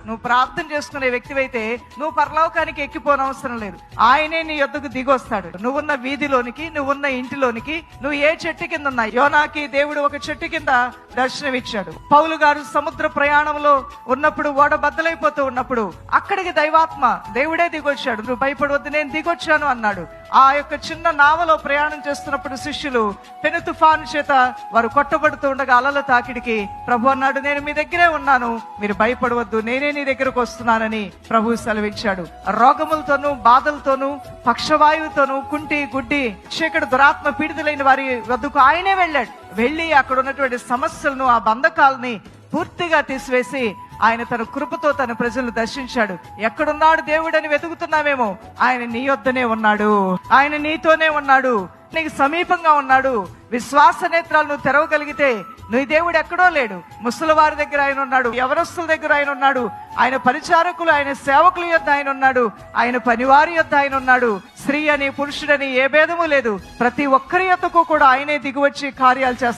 నువ్వు ప్రార్థన చేసుకునే వ్యక్తివైతే నువ్వు పరలోకానికి ఎక్కిపోనవసరం లేదు. ఆయనే నీ యొద్దకు దిగొస్తాడు. నువ్వున్న వీధిలోనికి, నువ్వున్న ఇంటిలోనికి, నువ్వు ఏ చెట్టు కింద ఉన్నా. యోనాకి దేవుడు ఒక చెట్టు కింద దర్శనమిచ్చాడు. పౌలు గారు సముద్ర ప్రయాణంలో ఉన్నప్పుడు, ఓడ బద్దలైపోతూ ఉన్నప్పుడు అక్కడికి దైవాత్మ దేవుడే దిగొచ్చాడు. నువ్వు భయపడవద్దు, నేను దిగొచ్చాను అన్నాడు. ఆ యొక్క చిన్న నావలో ప్రయాణం చేస్తున్నప్పుడు శిష్యులు పెను తుఫాను చేత వారు కొట్టబడుతూ ఉండగా అలల తాకిడికి ప్రభు అన్నాడు, నేను మీ దగ్గరే ఉన్నాను, మీరు భయపడవద్దు, నేనే నీ దగ్గరకు వస్తున్నానని ప్రభు సెలవిచ్చాడు. రోగములతోనూ, బాధలతోనూ, పక్షవాయువుతోనూ, కుంటి గుడ్డి చీకటి దురాత్మ పీడితులైన వారి వద్దకు ఆయనే వెళ్ళాడు. వెళ్ళి అక్కడ ఉన్నటువంటి సమస్యలను, ఆ బంధకాలని పూర్తిగా తీసివేసి ఆయన తన కృపతో తన ప్రజలను దర్శించాడు. ఎక్కడున్నాడు దేవుడని వెతుకుతున్నామేమో, ఆయన నీ యొద్దనే ఉన్నాడు, ఆయన నీతోనే ఉన్నాడు, నీకు సమీపంగా ఉన్నాడు. విశ్వాస నేత్రాలను తెరవగలిగితే నీ దేవుడు ఎక్కడో లేడు. ముసలివారి దగ్గర ఆయన ఉన్నాడు, యవనస్తుల దగ్గర ఆయన ఉన్నాడు, ఆయన పరిచారకులు, ఆయన సేవకుల యొద్ద ఆయన ఉన్నాడు, ఆయన పనివారి యొద్ద ఆయన ఉన్నాడు. స్త్రీ అని పురుషుడని ఏ భేదము లేదు. ప్రతి ఒక్కరి యొద్దకు కూడా ఆయనే దిగివచ్చి కార్యాలు చేస్తాడు.